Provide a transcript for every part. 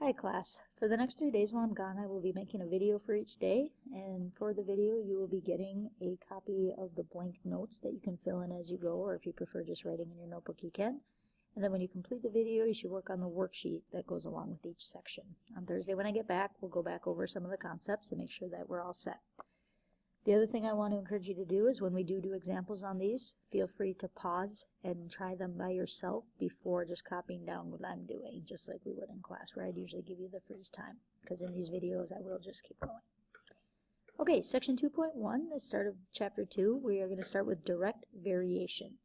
Hi class, for the next 3 days while I'm gone, I will be making a video for each day, and for the video you will be getting a copy of the blank notes that you can fill in as you go, or if you prefer just writing in your notebook you can. And then when you complete the video, you should work on the worksheet that goes along with each section. On Thursday when I get back, we'll go back over some of the concepts and make sure that we're all set. The other thing I want to encourage you to do is when we do examples on these, feel free to pause and try them by yourself before just copying down what I'm doing, just like we would in class, where I'd usually give you the freeze time, because in these videos I will just keep going. Okay, section 2.1, the start of chapter 2, we are going to start with direct variation.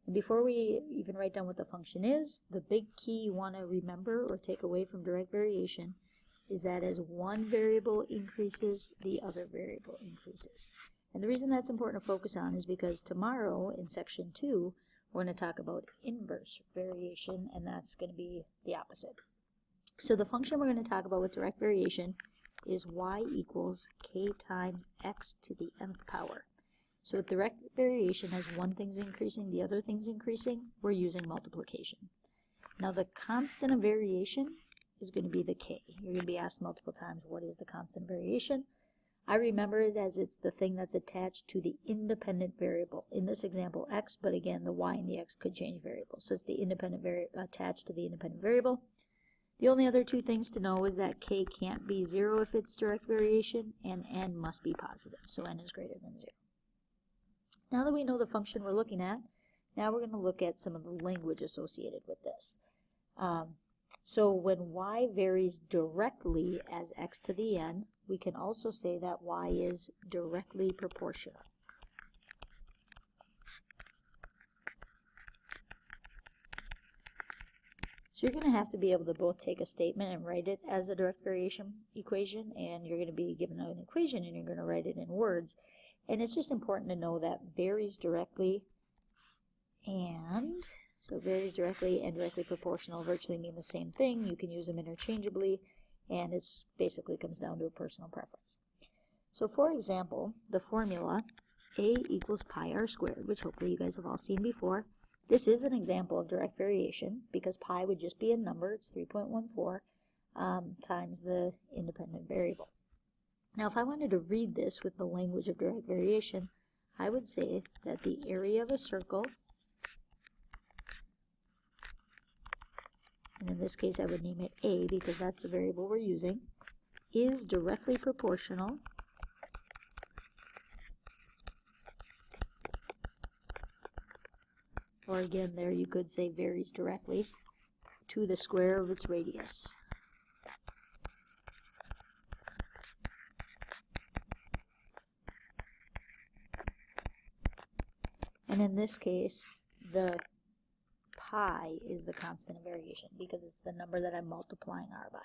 And before we even write down what the function is, the big key you want to remember or take away from direct variation is that as one variable increases, the other variable increases. And the reason that's important to focus on is because tomorrow in section 2, we're going to talk about inverse variation, and that's going to be the opposite. So the function we're going to talk about with direct variation is y equals k times x to the nth power. So with direct variation, as one thing's increasing, the other thing's increasing, we're using multiplication. Now the constant of variation is going to be the k. You're going to be asked multiple times, what is the constant variation? I remember it as it's the thing that's attached to the independent variable. In this example, x, but again, the y and the x could change variables. So it's the independent attached to the independent variable. The only other two things to know is that k can't be 0 if it's direct variation, and n must be positive. So n is greater than 0. Now that we know the function we're looking at, now we're going to look at some of the language associated with this. So when y varies directly as x to the n, we can also say that y is directly proportional. So you're going to have to be able to both take a statement and write it as a direct variation equation, and you're going to be given an equation and you're going to write it in words. And it's just important to know that varies directly and... So varies directly and directly proportional virtually mean the same thing. You can use them interchangeably, and it basically comes down to a personal preference. So for example, the formula a equals pi r squared, which hopefully you guys have all seen before. This is an example of direct variation because pi would just be a number. It's 3.14 times the independent variable. Now if I wanted to read this with the language of direct variation, I would say that the area of a circle, and in this case I would name it a because that's the variable we're using, is directly proportional or again there you could say varies directly to the square of its radius. And in this case, the pi is the constant of variation because it's the number that I'm multiplying r by.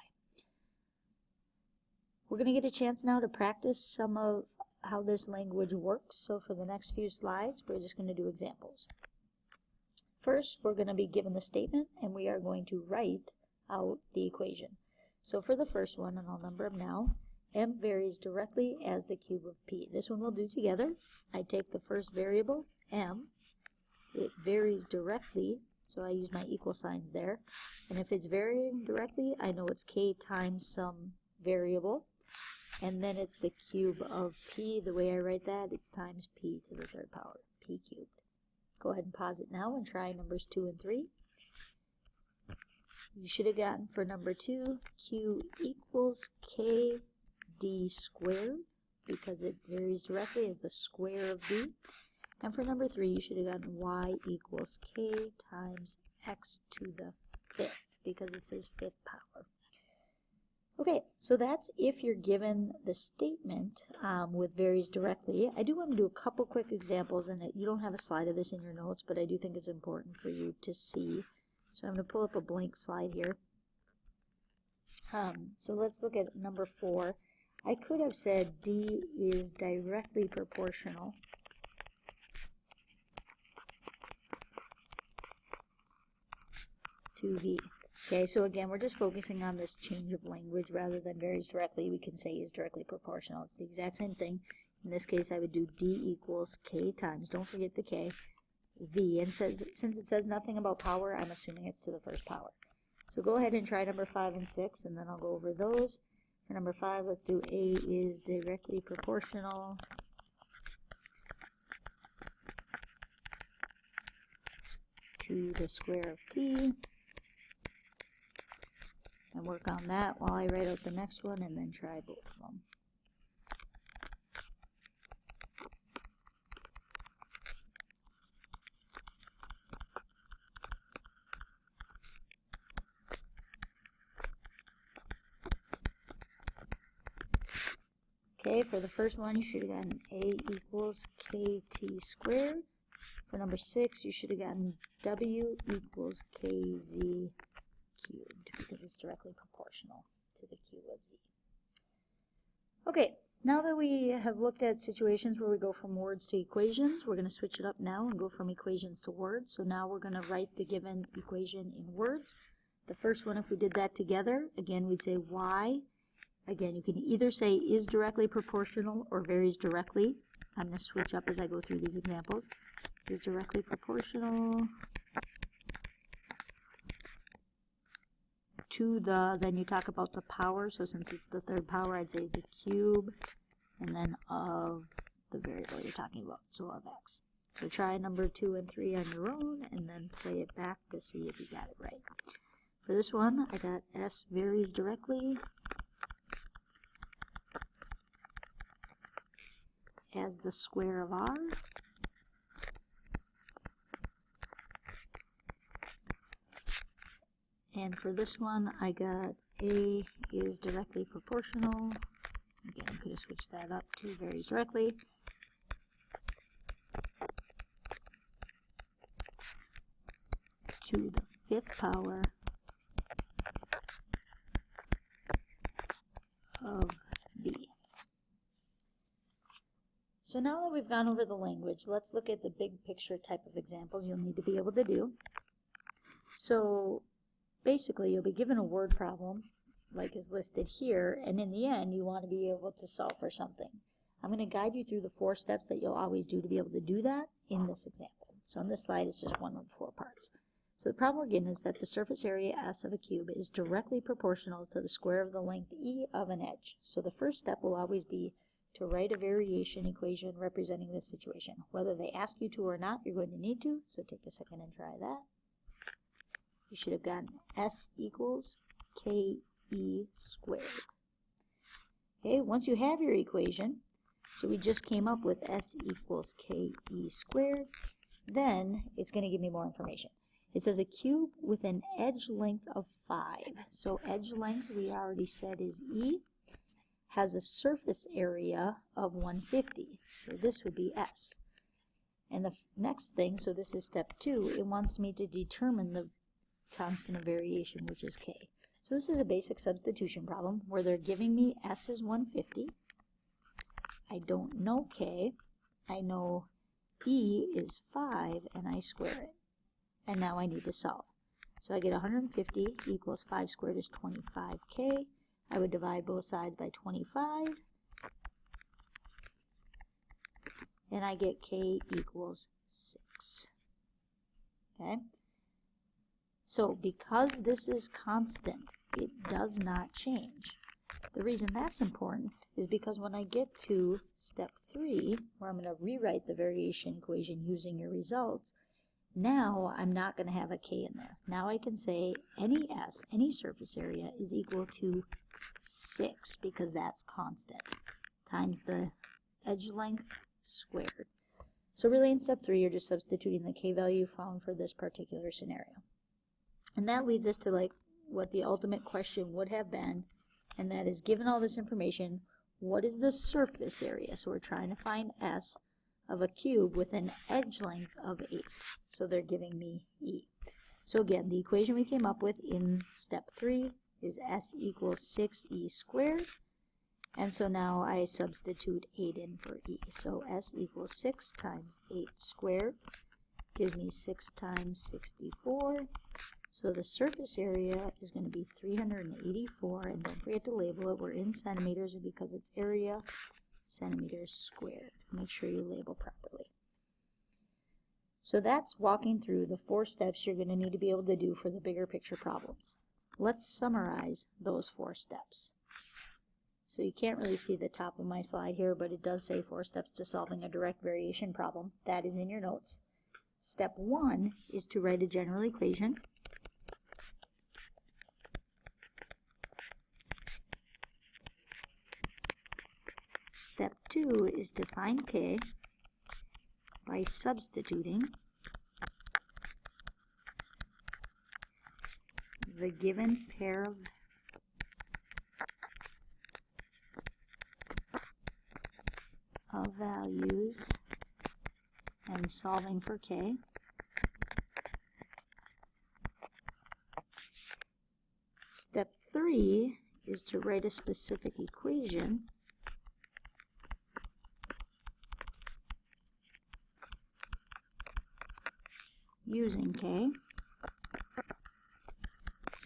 We're going to get a chance now to practice some of how this language works. So for the next few slides, we're just going to do examples. First, we're going to be given the statement and we are going to write out the equation. So for the first one, and I'll number them now, m varies directly as the cube of p. This one we'll do together. I take the first variable, m. It varies directly, so I use my equal signs there. And if it's varying directly, I know it's k times some variable. And then it's the cube of p. The way I write that, it's times p to the third power, p cubed. Go ahead and pause it now and try numbers 2 and 3. You should have gotten for number 2, q equals k d squared, because it varies directly as the square of d. And for number 3, you should have gotten y equals k times x to the 5th, because it says 5th power. Okay, so that's if you're given the statement with varies directly. I do want to do a couple quick examples, and you don't have a slide of this in your notes, but I do think it's important for you to see. So I'm going to pull up a blank slide here. So let's look at number 4. I could have said d is directly proportional to v. Okay, so again, we're just focusing on this change of language rather than varies directly. We can say is directly proportional. It's the exact same thing. In this case, I would do d equals k times, don't forget the k, v. And since it says nothing about power, I'm assuming it's to the first power. So go ahead and try number 5 and 6, and then I'll go over those. For number 5, let's do A is directly proportional to the square of t. And work on that while I write out the next one, and then try both of them. Okay, for the first one, you should have gotten A equals KT squared. For number 6, you should have gotten W equals KZ cubed, because it's directly proportional to the cube of Z. Okay, now that we have looked at situations where we go from words to equations, we're going to switch it up now and go from equations to words. So now we're going to write the given equation in words. The first one, if we did that together, again, we'd say Y. Again, you can either say is directly proportional or varies directly. I'm going to switch up as I go through these examples. Is directly proportional to the, then you talk about the power. So since it's the third power, I'd say the cube, and then of the variable you're talking about, so of x. So try number 2 and 3 on your own, and then play it back to see if you got it right. For this one, I got s varies directly as the square of r. And for this one, I got A is directly proportional. Again, could have switched that up to varies directly. To the 5th power of B. So now that we've gone over the language, let's look at the big picture type of examples you'll need to be able to do. So basically, you'll be given a word problem, like is listed here, and in the end, you want to be able to solve for something. I'm going to guide you through the 4 steps that you'll always do to be able to do that in this example. So on this slide, it's just one of 4 parts. So the problem we're given is that the surface area S of a cube is directly proportional to the square of the length E of an edge. So the first step will always be to write a variation equation representing this situation. Whether they ask you to or not, you're going to need to, so take a second and try that. You should have gotten S equals KE squared. Okay, once you have your equation, so we just came up with S equals KE squared, then it's going to give me more information. It says a cube with an edge length of 5. So edge length, we already said, is E, has a surface area of 150. So this would be S. And the next thing, so this is step 2, it wants me to determine the constant of variation, which is K. So this is a basic substitution problem where they're giving me S is 150. I don't know K. I know E is 5, and I square it. And now I need to solve. So I get 150 equals 5 squared is 25K. I would divide both sides by 25. And I get K equals 6. Okay? So because this is constant, it does not change. The reason that's important is because when I get to step 3, where I'm going to rewrite the variation equation using your results, now I'm not going to have a K in there. Now I can say any S, any surface area, is equal to 6, because that's constant, times the edge length squared. So really in step 3, you're just substituting the K value found for this particular scenario. And that leads us to like what the ultimate question would have been, and that is, given all this information, what is the surface area? So we're trying to find S of a cube with an edge length of 8. So they're giving me E. So again, the equation we came up with in step 3 is S equals 6E squared. And so now I substitute 8 in for E. So S equals 6 times 8 squared gives me 6 times 64. So the surface area is going to be 384, and don't forget to label it. We're in centimeters, and because it's area, centimeters squared. Make sure you label properly. So that's walking through the 4 steps you're going to need to be able to do for the bigger picture problems. Let's summarize those 4 steps. So you can't really see the top of my slide here, but it does say 4 steps to solving a direct variation problem. That is in your notes. Step 1 is to write a general equation. Step 2 is to find k by substituting the given pair of values and solving for k. Step 3 is to write a specific equation using k.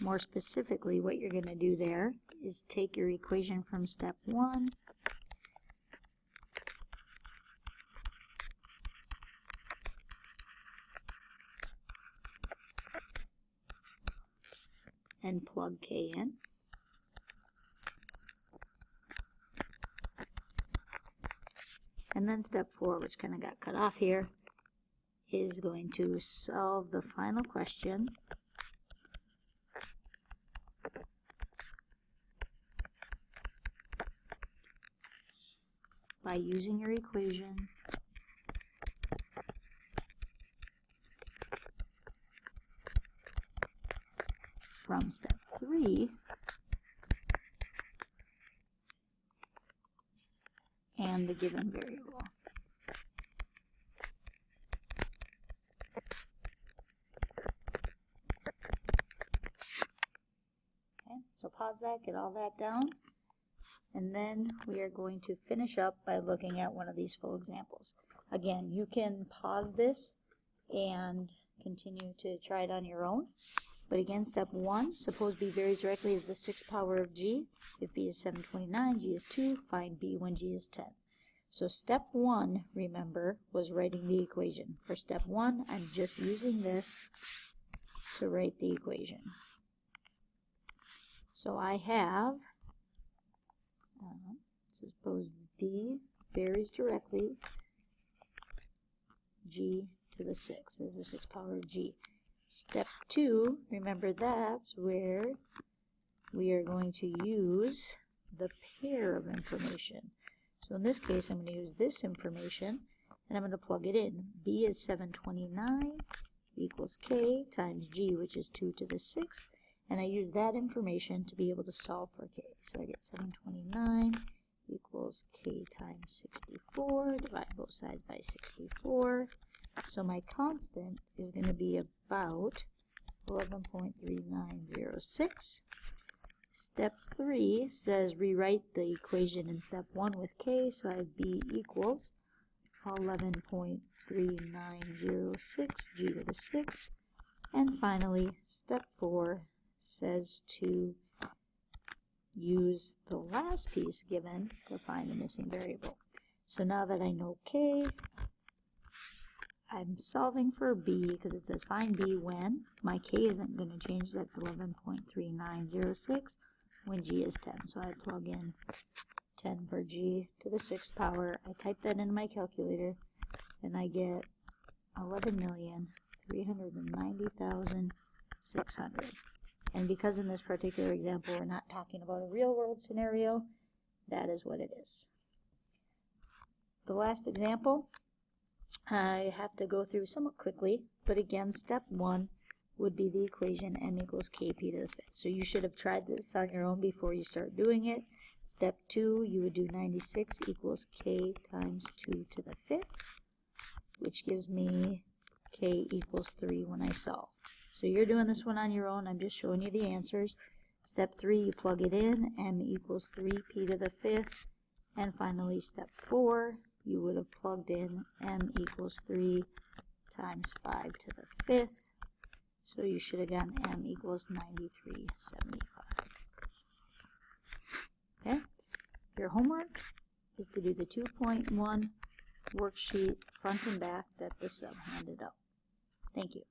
More specifically, what you're going to do there is take your equation from step 1 and plug k in. And then step 4, which kind of got cut off here, is going to solve the final question by using your equation from step 3 and the given variable. Okay, so pause that, get all that down, and then we are going to finish up by looking at one of these full examples. Again, you can pause this and continue to try it on your own. But again, step 1, suppose b varies directly as the 6th power of g. If b is 729, g is 2, find b when g is 10. So step 1, remember, was writing the equation. For step 1, I'm just using this to write the equation. So I have, suppose b varies directly, g to the 6 is the 6th power of g. Step 2, remember that's where we are going to use the pair of information. So in this case, I'm going to use this information, and I'm going to plug it in. B is 729 equals k times g, which is 2 to the 6th, and I use that information to be able to solve for k. So I get 729 equals k times 64, divide both sides by 64. So my constant is going to be about 11.3906. Step 3 says rewrite the equation in step 1 with k, so I have b equals 11.3906 g to the 6th. And finally, step 4 says to use the last piece given to find the missing variable. So now that I know k, I'm solving for b because it says find b when. My k isn't going to change, that's 11.3906 when g is 10. So I plug in 10 for g to the 6th power. I type that into my calculator and I get 11,390,600. And because in this particular example we're not talking about a real world scenario, that is what it is. The last example I have to go through somewhat quickly, but again, step 1 would be the equation m equals kp to the 5th. So you should have tried this on your own before you start doing it. Step 2, you would do 96 equals k times 2 to the 5th, which gives me k equals 3 when I solve. So you're doing this one on your own. I'm just showing you the answers. Step 3, you plug it in, m equals 3p to the 5th. And finally, step 4, you would have plugged in m equals 3 times 5 to the 5th. So you should have gotten m equals 9375. Okay? Your homework is to do the 2.1 worksheet front and back that the sub handed out. Thank you.